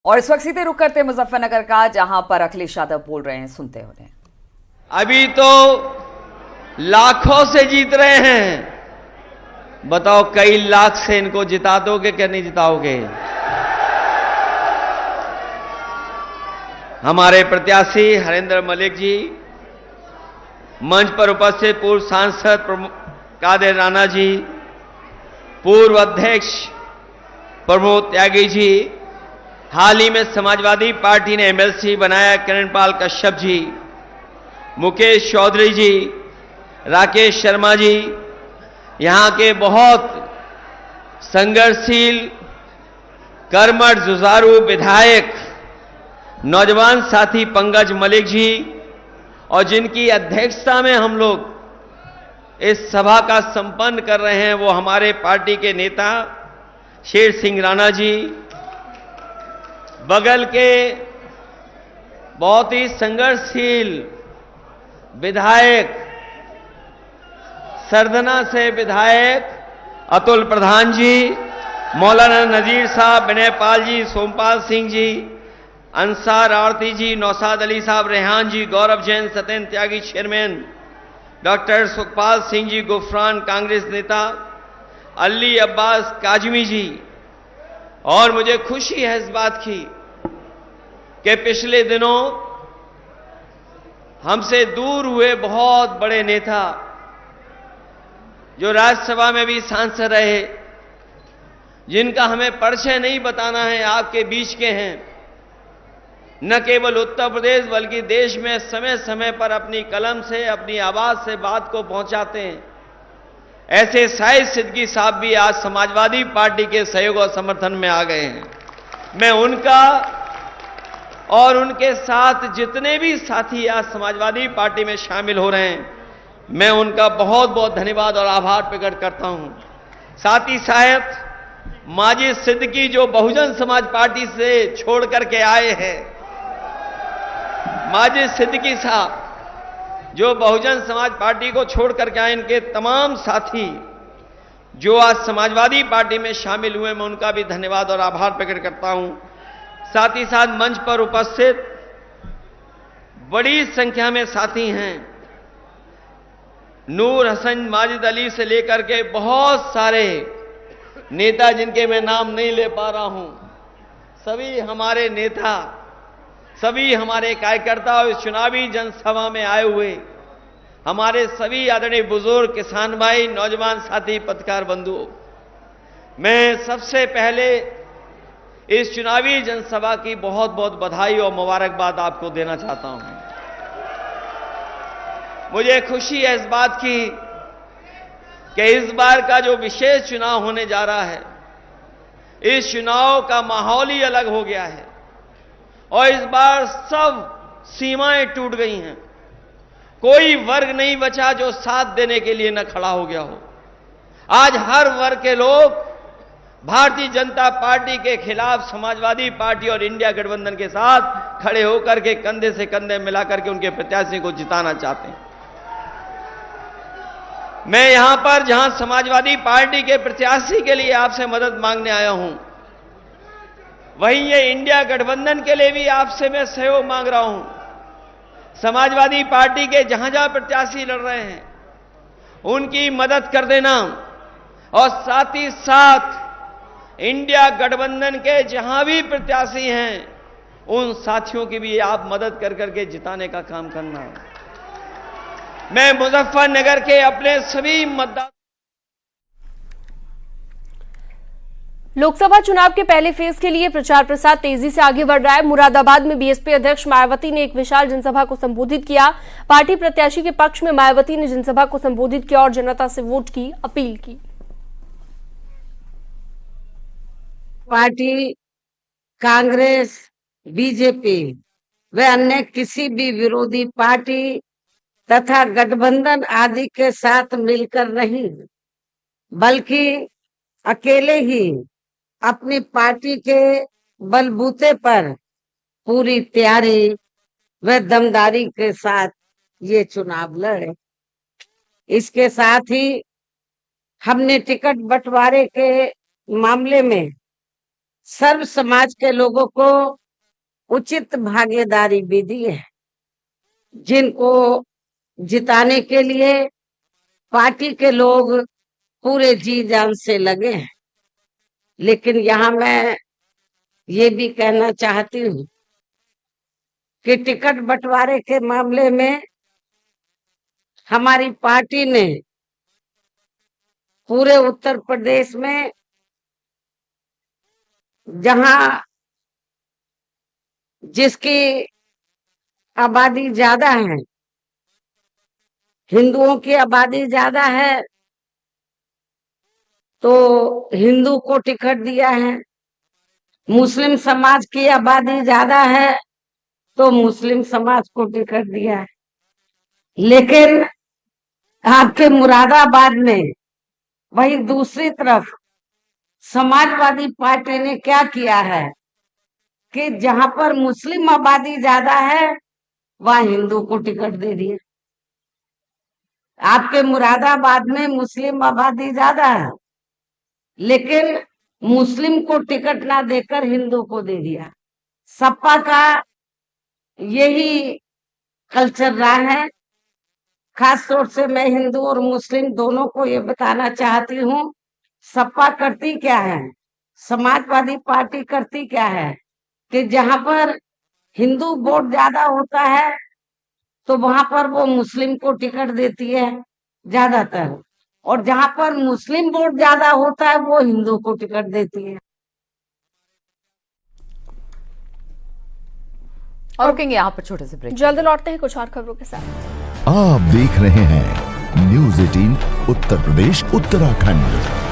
और इस वक्त सीधे रुक करते मुजफ्फरनगर का, जहां पर अखिलेश यादव बोल रहे हैं, सुनते उन्हें। अभी तो लाखों से जीत रहे हैं, बताओ कई लाख से इनको जिता दोगे कि नहीं जिताओगे? हमारे प्रत्याशी हरेंद्र मलिक जी, मंच पर उपस्थित पूर्व सांसद कादिर राणा जी, पूर्व अध्यक्ष प्रमोद त्यागी जी, हाल ही में समाजवादी पार्टी ने एमएलसी बनाया किरणपाल कश्यप जी, मुकेश चौधरी जी, राकेश शर्मा जी, यहां के बहुत संघर्षशील कर्मठ जुझारू विधायक नौजवान साथी पंकज मलिक जी, और जिनकी अध्यक्षता में हम लोग इस सभा का संपन्न कर रहे हैं, वो हमारे पार्टी के नेता शेर सिंह राणा जी, बगल के बहुत ही संघर्षशील विधायक सरदना से विधायक अतुल प्रधान जी, मौलाना नजीर साहब, विनय पाल जी, सोमपाल सिंह जी, अंसार आरती जी, नौसाद अली साहब, रेहान जी, गौरव जैन, सत्येंद्र त्यागी चेयरमैन, डॉक्टर सुखपाल सिंह जी गुफरान कांग्रेस नेता, अली अब्बास काजमी जी। और मुझे खुशी है इस बात की कि पिछले दिनों हमसे दूर हुए बहुत बड़े नेता जो राज्यसभा में भी सांसद रहे, जिनका हमें परिचय नहीं बताना है, आपके बीच के हैं, न केवल उत्तर प्रदेश बल्कि देश में समय समय पर अपनी कलम से, अपनी आवाज से बात को पहुंचाते हैं। ऐसे शाहिद सिद्दीकी साहब भी आज समाजवादी पार्टी के सहयोग और समर्थन में आ गए हैं। मैं उनका और उनके साथ जितने भी साथी आज समाजवादी पार्टी में शामिल हो रहे हैं, मैं उनका बहुत बहुत धन्यवाद और आभार प्रकट करता हूं। साथ ही साथ माजिद सिद्दीकी जो बहुजन समाज पार्टी से छोड़ करके आए हैं, माजिद सिद्दीकी साहब जो बहुजन समाज पार्टी को छोड़ करके आए, इनके तमाम साथी जो आज समाजवादी पार्टी में शामिल हुए, मैं उनका भी धन्यवाद और आभार प्रकट करता हूं। साथ ही साथ मंच पर उपस्थित बड़ी संख्या में साथी हैं, नूर हसन, माजिद अली से लेकर के बहुत सारे नेता जिनके मैं नाम नहीं ले पा रहा हूं, सभी हमारे नेता, सभी हमारे कार्यकर्ता और इस चुनावी जनसभा में आए हुए हमारे सभी आदरणीय बुजुर्ग, किसान भाई, नौजवान साथी, पत्रकार बंधुओं, मैं सबसे पहले इस चुनावी जनसभा की बहुत बहुत बधाई और मुबारकबाद आपको देना चाहता हूं। मुझे खुशी है इस बात की कि इस बार का जो विशेष चुनाव होने जा रहा है, इस चुनाव का माहौल ही अलग हो गया है और इस बार सब सीमाएं टूट गई हैं। कोई वर्ग नहीं बचा जो साथ देने के लिए न खड़ा हो गया हो। आज हर वर्ग के लोग भारतीय जनता पार्टी के खिलाफ समाजवादी पार्टी और इंडिया गठबंधन के साथ खड़े होकर के कंधे से कंधे मिलाकर के उनके प्रत्याशी को जिताना चाहते हैं। मैं यहां पर जहां समाजवादी पार्टी के प्रत्याशी के लिए आपसे मदद मांगने आया हूं, वहीं ये इंडिया गठबंधन के लिए भी आपसे मैं सहयोग मांग रहा हूं। समाजवादी पार्टी के जहां जहां प्रत्याशी लड़ रहे हैं, उनकी मदद कर देना और साथ ही साथ इंडिया गठबंधन के जहां भी प्रत्याशी हैं, उन साथियों की भी आप मदद कर करके जिताने का काम करना। मैं मुजफ्फरनगर के अपने सभी मतदाता लोकसभा चुनाव के पहले फेज के लिए प्रचार प्रसार तेजी से आगे बढ़ रहा है। मुरादाबाद में बीएसपी अध्यक्ष मायावती ने एक विशाल जनसभा को संबोधित किया। पार्टी प्रत्याशी के पक्ष में मायावती ने जनसभा को संबोधित किया और जनता से वोट की अपील की। पार्टी कांग्रेस, बीजेपी व अन्य किसी भी विरोधी पार्टी तथा गठबंधन आदि के साथ मिलकर नहीं, बल्कि अकेले ही अपनी पार्टी के बलबूते पर पूरी तैयारी व दमदारी के साथ ये चुनाव लड़े। इसके साथ ही हमने टिकट बंटवारे के मामले में सर्व समाज के लोगों को उचित भागीदारी भी दी है, जिनको जिताने के लिए पार्टी के लोग पूरे जी जान से लगे हैं। लेकिन यहाँ मैं ये भी कहना चाहती हूँ कि टिकट बंटवारे के मामले में हमारी पार्टी ने पूरे उत्तर प्रदेश में जहां जिसकी आबादी ज्यादा है, हिंदुओं की आबादी ज्यादा है, तो हिंदू को टिकट दिया है। मुस्लिम समाज की आबादी ज्यादा है तो मुस्लिम समाज को टिकट दिया है। लेकिन आपके मुरादाबाद में वही दूसरी तरफ समाजवादी पार्टी ने क्या किया है कि जहां पर मुस्लिम आबादी ज्यादा है वहां हिंदू को टिकट दे दिया। आपके मुरादाबाद में मुस्लिम आबादी ज्यादा है, लेकिन मुस्लिम को टिकट ना देकर हिंदू को दे दिया। सपा का यही कल्चर रहा है। खास तौर से मैं हिंदू और मुस्लिम दोनों को ये बताना चाहती हूँ, सपा करती क्या है, समाजवादी पार्टी करती क्या है कि जहां पर हिंदू वोट ज्यादा होता है तो वहां पर वो मुस्लिम को टिकट देती है ज्यादातर, और जहां पर मुस्लिम वोट ज्यादा होता है वो हिंदू को टिकट देती है। और रुकेंगे यहाँ पर छोटे से ब्रेक। जल्द लौटते हैं कुछ और खबरों के साथ। आप देख रहे हैं न्यूज़ 18 उत्तर प्रदेश उत्तराखंड।